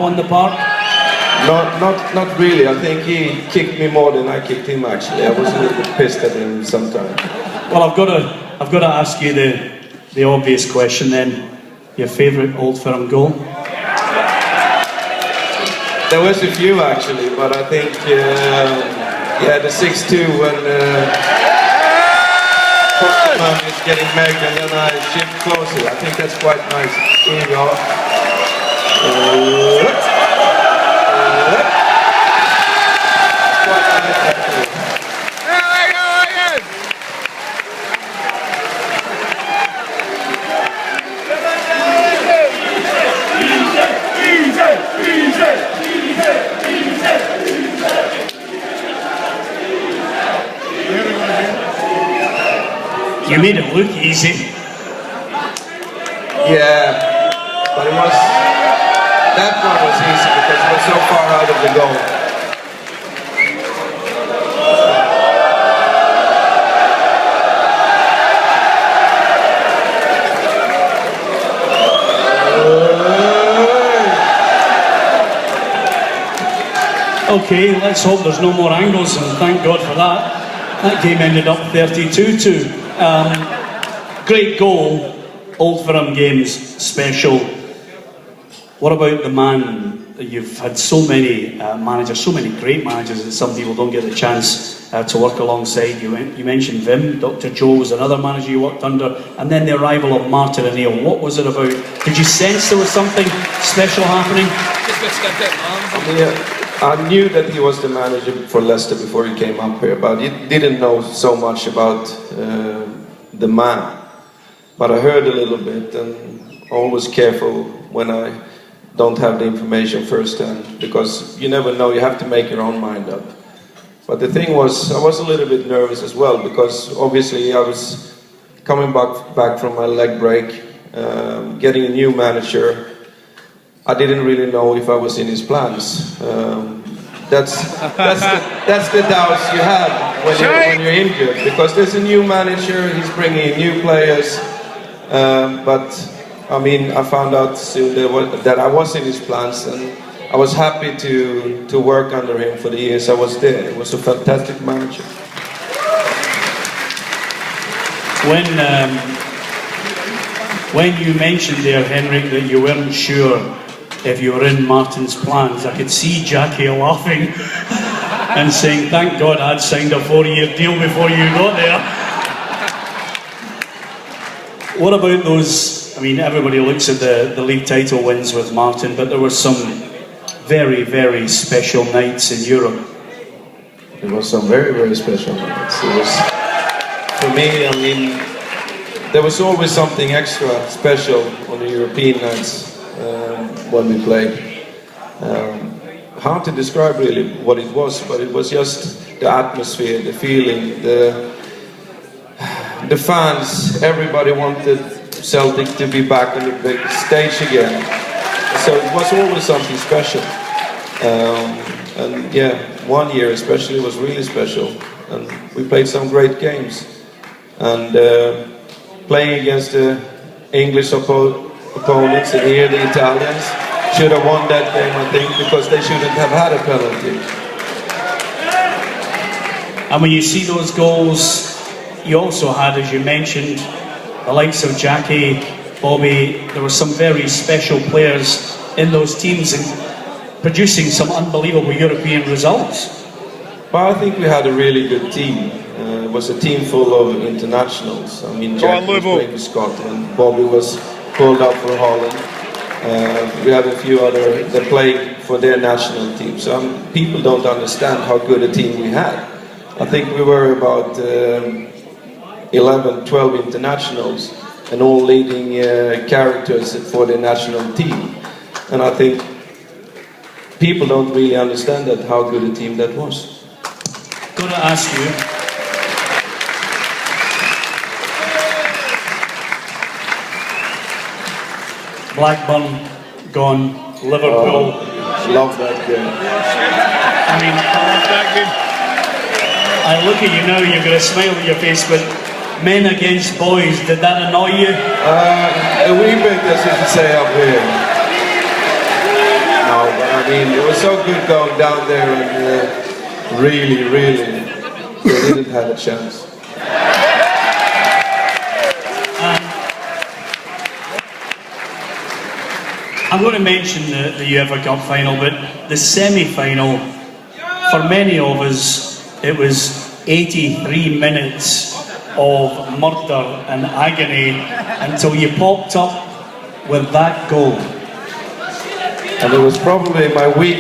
on the park? Not really. I think he kicked me more than I kicked him. Actually, I was a little bit pissed at him sometimes. Well, I've got to ask you the obvious question then. Your favourite Old Firm goal? There was a few actually, but I think the 6-2 when Postman is getting Meg and then I shift closer. I think that's quite nice. Here you go. Quite nice actually. You made it look easy. Yeah, but that one was easy because it was so far out of the goal. Okay, let's hope there's no more angles, and thank God for that. That game ended up 32-2. Great goal, Old Firm Games, special. What about the man? You've had so many managers, so many great managers that some people don't get the chance to work alongside. You mentioned Wim, Dr. Joe was another manager you worked under, and then the arrival of Martin O'Neill. What was it about? Did you sense there was something special happening? I knew that he was the manager for Leicester before he came up here, but I didn't know so much about the man. But I heard a little bit, and always careful when I don't have the information firsthand, because you never know, you have to make your own mind up. But the thing was, I was a little bit nervous as well, because obviously I was coming back from my leg break, getting a new manager. I didn't really know if I was in his plans. That's the doubts you have when you're injured, because there's a new manager, he's bringing in new players. But I mean, I found out soon that I was in his plans, and I was happy to work under him for the years I was there. It was a fantastic manager. When you mentioned there, Henrik, that you weren't sure if you were in Martin's plans, I could see Jackie laughing and saying, thank God I'd signed a 4-year deal before you got there. What about those, I mean, everybody looks at the league title wins with Martin, but there were some very, very special nights in Europe. There were some very, very special nights. It was, for me, I mean, there was always something extra special on the European nights. When we played. Hard to describe really what it was, but it was just the atmosphere, the feeling, the fans. Everybody wanted Celtic to be back on the big stage again. So it was always something special. And yeah, one year especially was really special. And we played some great games. And playing against the English opponents and here the Italians should have won that game, I think, because they shouldn't have had a penalty. And when you see those goals, you also had, as you mentioned, the likes of Jackie, Bobby. There were some very special players in those teams and producing some unbelievable European results. Well, I think we had a really good team. It was a team full of internationals. I mean, Jackie was playing for Scotland, Bobby was pulled up for Holland. We have a few other that played for their national team. So people don't understand how good a team we had. I think we were about 11, 12 internationals and all leading characters for the national team. And I think people don't really understand that, how good a team that was. Got to ask you, Blackburn gone, Liverpool. Love that game. I mean, I look at you now, you've got a smile on your face, but men against boys, did that annoy you? A wee bit, as you say up here. No, so good going down there and really, they didn't have a chance. I'm going to mention the UEFA Cup final, but the semi-final, for many of us, it was 83 minutes of murder and agony until you popped up with that goal. And it was probably my week.